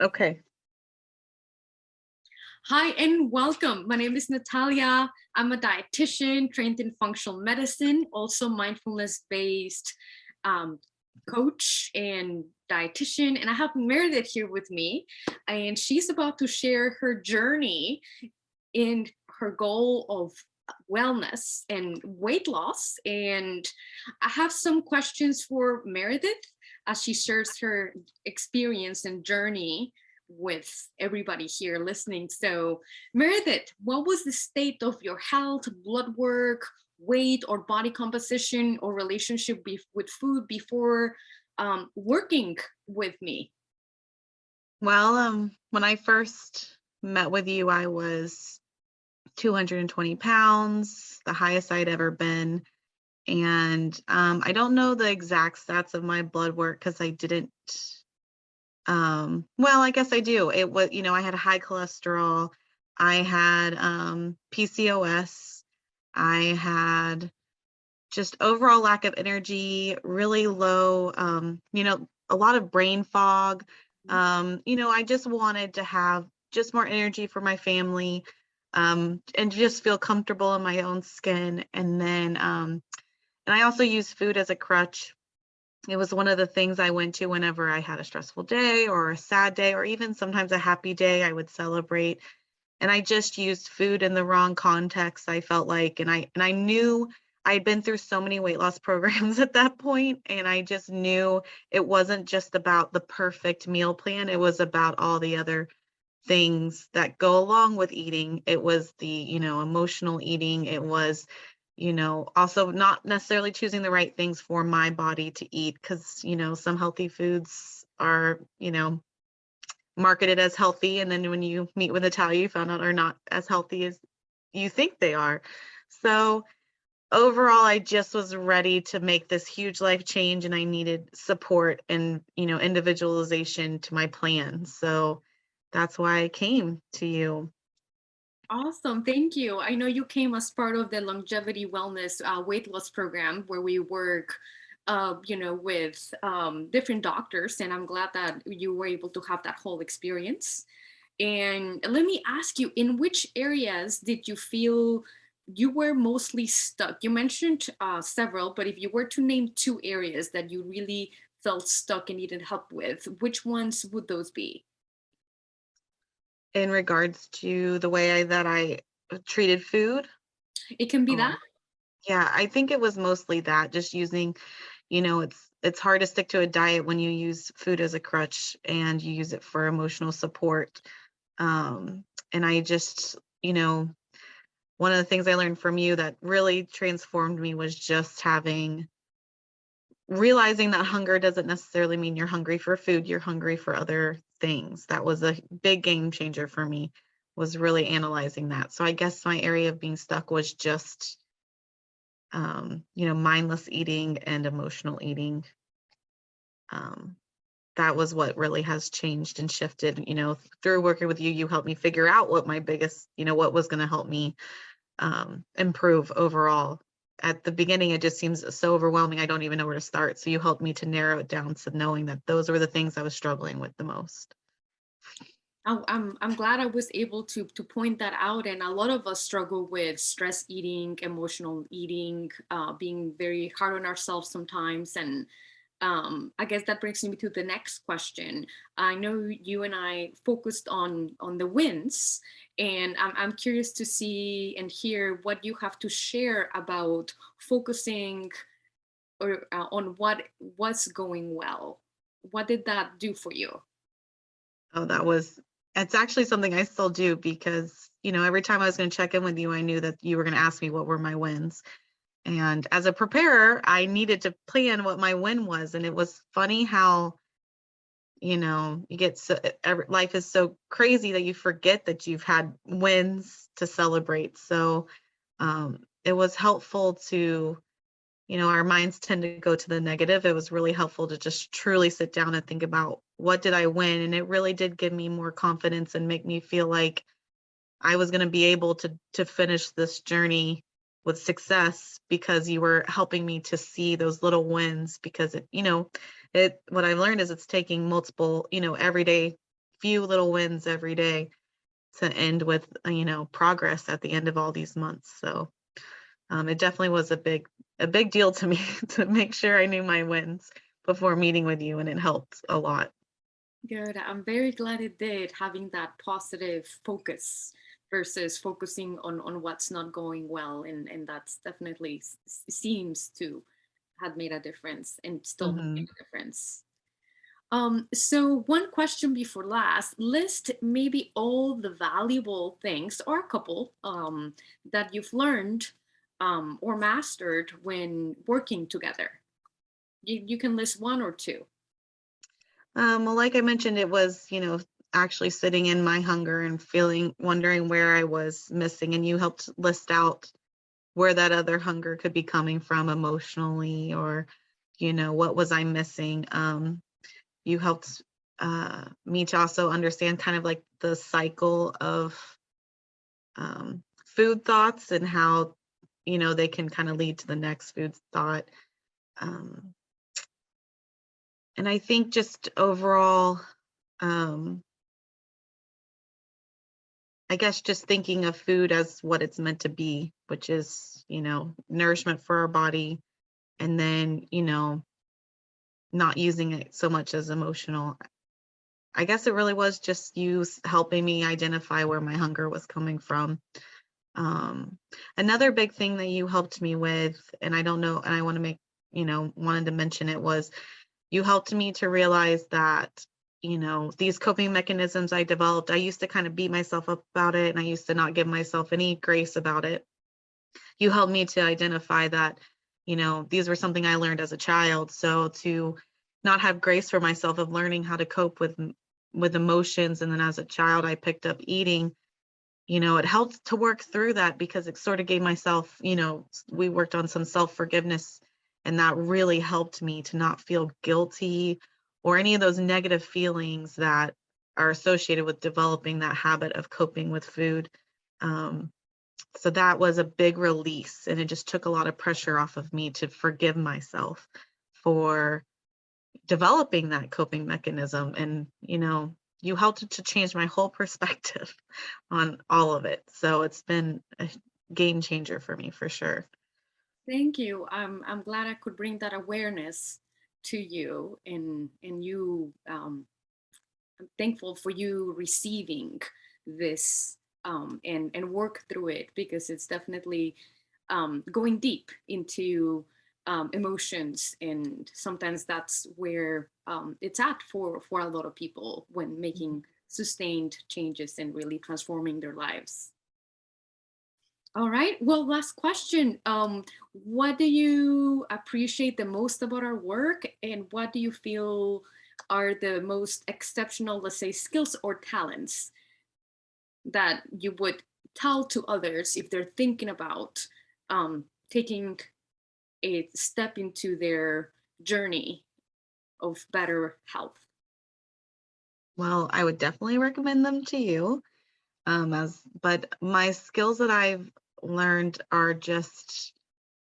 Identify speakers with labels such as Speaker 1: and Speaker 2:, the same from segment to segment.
Speaker 1: Okay.
Speaker 2: Hi and welcome. My name is Natalya. I'm a dietitian trained in functional medicine, also mindfulness based um, coach and dietitian. And I have Meredith here with me, and she's about to share her journey in her goal of wellness and weight loss. And I have some questions for Meredith as she shares her experience and journey with everybody here listening. So, Meredith, what was the state of your health, blood work, weight, or body composition or relationship with food before working with me?
Speaker 1: Well, when I first met with you, I was 220 pounds, the highest I'd ever been. And I don't know the exact stats of my blood work because I didn't. Well, I guess I do. It was, I had high cholesterol. I had PCOS. I had just overall lack of energy, really low, a lot of brain fog. I just wanted to have just more energy for my family, and just feel comfortable in my own skin. And I also use food as a crutch. It was one of the things I went to whenever I had a stressful day or a sad day, or even sometimes a happy day. I would celebrate, and I just used food in the wrong context, I felt like, and I knew I'd been through so many weight loss programs at that point, and I just knew it wasn't just about the perfect meal plan, it was about all the other things that go along with eating. It was the, emotional eating. It was, also not necessarily choosing the right things for my body to eat because, some healthy foods are, marketed as healthy, and then when you meet with Natalya, you found out are not as healthy as you think they are. So overall, I just was ready to make this huge life change, and I needed support and, individualization to my plan. So that's why I came to you.
Speaker 2: Awesome, thank you. I know you came as part of the longevity wellness weight loss program where we work, with different doctors, and I'm glad that you were able to have that whole experience. And let me ask you, in which areas did you feel you were mostly stuck? You mentioned several, but if you were to name two areas that you really felt stuck and needed help with, which ones would those be?
Speaker 1: In regards to the way that I treated food.
Speaker 2: It can be
Speaker 1: Oh,
Speaker 2: that.
Speaker 1: yeah, I think it was mostly that, just using, it's hard to stick to a diet when you use food as a crutch and you use it for emotional support. And I just, one of the things I learned from you that really transformed me was just realizing that hunger doesn't necessarily mean you're hungry for food, you're hungry for other things. That was a big game changer for me, was really analyzing that. So I guess my area of being stuck was just, mindless eating and emotional eating. Um, that was what really has changed and shifted. Through working with you, you helped me figure out what my biggest, what was going to help me improve overall. At the beginning, it just seems so overwhelming. I don't even know where to start. So you helped me to narrow it down to knowing that those were the things I was struggling with the most.
Speaker 2: I'm glad I was able to point that out. And a lot of us struggle with stress eating, emotional eating, being very hard on ourselves sometimes. And I guess that brings me to the next question. I know you and I focused on the wins, and I'm curious to see and hear what you have to share about focusing or on what's going well. What did that do for you?
Speaker 1: Oh, it's actually something I still do because, every time I was going to check in with you, I knew that you were going to ask me what were my wins. And as a preparer, I needed to plan what my win was. And it was funny how, you get life is so crazy that you forget that you've had wins to celebrate. So it was helpful to, our minds tend to go to the negative. It was really helpful to just truly sit down and think about what did I win? And it really did give me more confidence and make me feel like I was going to be able to finish this journey with success because you were helping me to see those little wins because what I've learned is it's taking multiple, everyday few little wins every day to end with, progress at the end of all these months. So it definitely was a big deal to me to make sure I knew my wins before meeting with you, and it helped a lot.
Speaker 2: Good. I'm very glad it did, having that positive focus versus focusing on what's not going well. And that's definitely seems to have made a difference and still
Speaker 1: Hmm.
Speaker 2: making a difference. So one question before last, list maybe all the valuable things or a couple that you've learned or mastered when working together. You can list one or two.
Speaker 1: Well, like I mentioned, it was, actually sitting in my hunger and wondering where I was missing. And you helped list out where that other hunger could be coming from emotionally, or, what was I missing? You helped me to also understand kind of like the cycle of food thoughts and how, they can kind of lead to the next food thought. Um, and I think just overall, um, I guess just thinking of food as what it's meant to be, which is, nourishment for our body, and then, not using it so much as emotional. I guess it really was just you helping me identify where my hunger was coming from. Um, Another big thing that you helped me with, and I don't know, and I want to wanted to mention it, was you helped me to realize that, these coping mechanisms I developed, I used to kind of beat myself up about it, and I used to not give myself any grace about it. You helped me to identify that, these were something I learned as a child. So to not have grace for myself of learning how to cope with emotions, and then as a child I picked up eating, it helped to work through that because it sort of gave myself, we worked on some self-forgiveness, and that really helped me to not feel guilty or any of those negative feelings that are associated with developing that habit of coping with food. Um, so that was a big release, and it just took a lot of pressure off of me to forgive myself for developing that coping mechanism. And, you helped to change my whole perspective on all of it. So it's been a game changer for me for sure.
Speaker 2: Thank you. I'm glad I could bring that awareness to you, and you. I'm thankful for you receiving this and work through it, because it's definitely going deep into emotions, and sometimes that's where it's at for a lot of people when making sustained changes and really transforming their lives. All right. Well, last question. What do you appreciate the most about our work, and what do you feel are the most exceptional, let's say, skills or talents that you would tell to others if they're thinking about taking a step into their journey of better health?
Speaker 1: Well, I would definitely recommend them to you. But my skills that I've learned are just,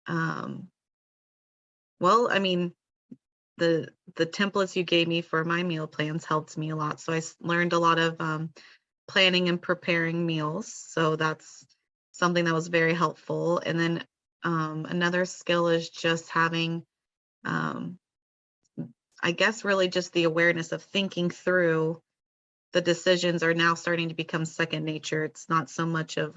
Speaker 1: um, well, I mean, the templates you gave me for my meal plans helped me a lot. So learned a lot of planning and preparing meals. So that's something that was very helpful. And then another skill is just having, um, I guess, really just the awareness of thinking through the decisions are now starting to become second nature. It's not so much of,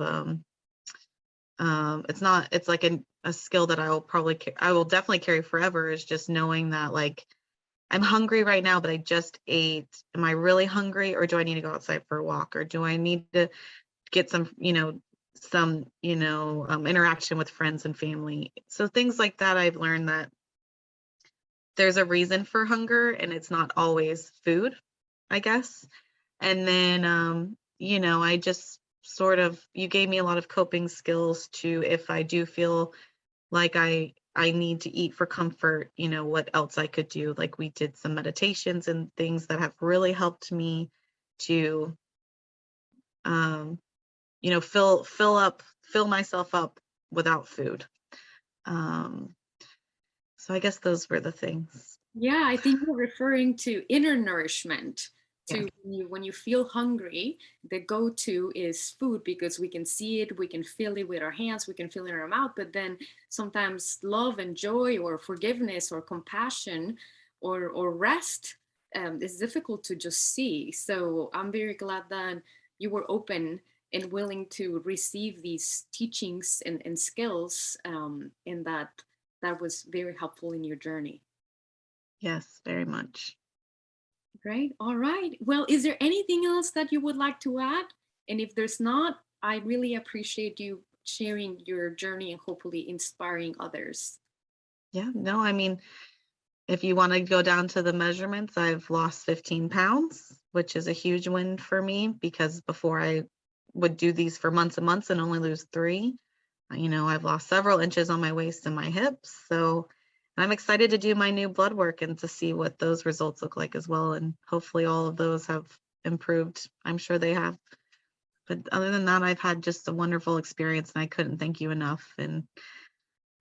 Speaker 1: it's not, it's like a skill that I will definitely carry forever, is just knowing that, like, I'm hungry right now, but I just ate. Am I really hungry, or do I need to go outside for a walk, or do I need to get some interaction with friends and family? So things like that, I've learned that there's a reason for hunger, and it's not always food, I guess. And then, I just sort of, you gave me a lot of coping skills to, if I do feel like I need to eat for comfort, what else I could do. Like, we did some meditations and things that have really helped me to, um, fill myself up without food. Um, so I guess those were the things.
Speaker 2: Yeah, I think you're referring to inner nourishment
Speaker 1: Yes.
Speaker 2: to when you feel hungry, the go-to is food because we can see it, we can feel it with our hands, we can feel it in our mouth. But then sometimes love and joy or forgiveness or compassion or rest is difficult to just see. So I'm very glad that you were open and willing to receive these teachings and skills, and that was very helpful in your journey.
Speaker 1: Yes, very much.
Speaker 2: Great. All right. Well, is there anything else that you would like to add? And if there's not, I really appreciate you sharing your journey and hopefully inspiring others.
Speaker 1: Yeah, no, I mean, if you want to go down to the measurements, I've lost 15 pounds, which is a huge win for me because before I would do these for months and months and only lose 3. I've lost several inches on my waist and my hips. So I'm excited to do my new blood work and to see what those results look like as well. And hopefully all of those have improved. I'm sure they have. But other than that, I've had just a wonderful experience and I couldn't thank you enough. And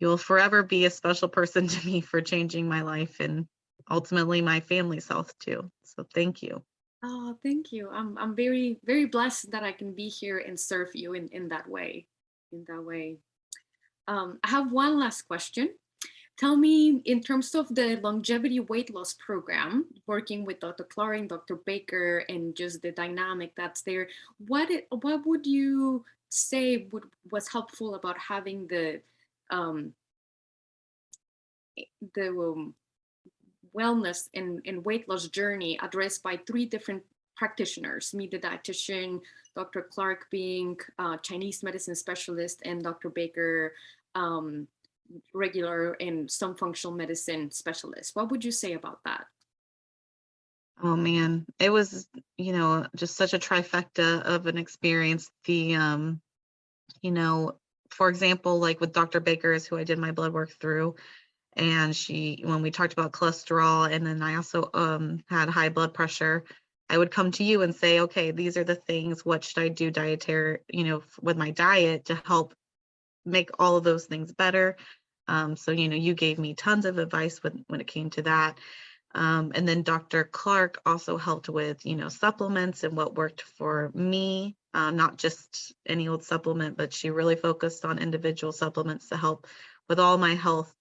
Speaker 1: you'll forever be a special person to me for changing my life and ultimately my family's health too. So thank you.
Speaker 2: Oh, thank you. I'm very, very blessed that I can be here and serve you in that way. In that way. I have one last question. Tell me, in terms of the longevity weight loss program, working with Dr. Clark and Dr. Baker, and just the dynamic that's there, what would you say was helpful about having um, the wellness and weight loss journey addressed by 3 different practitioners? Me, the dietitian, Dr. Clark being Chinese medicine specialist, and Dr. Baker, um, regular and some functional medicine specialist. What would you say about that?
Speaker 1: Oh man, it was, just such a trifecta of an experience. You know, for example, like with Dr. Baker is who I did my blood work through. And when we talked about cholesterol, and then I also had high blood pressure, I would come to you and say, okay, these are the things, what should I do dietary, with my diet to help make all of those things better. So, you gave me tons of advice when it came to that. And then Dr. Clark also helped with, supplements and what worked for me, not just any old supplement, but she really focused on individual supplements to help with all my health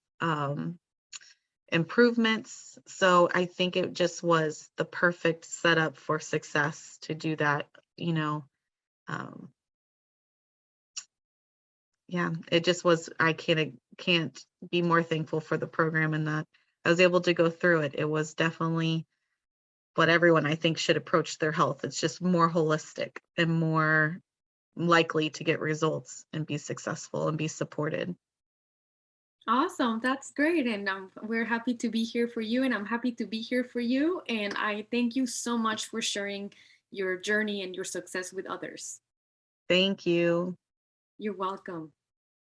Speaker 1: improvements. So I think it just was the perfect setup for success to do that, you know. Um, yeah, it just was, I can't be more thankful for the program and that I was able to go through it. It was definitely what everyone I think should approach their health. It's just more holistic and more likely to get results and be successful and be supported.
Speaker 2: Awesome. That's great. And we're happy to be here for you. And I'm happy to be here for you. And I thank you so much for sharing your journey and your success with others.
Speaker 1: Thank you.
Speaker 2: You're welcome.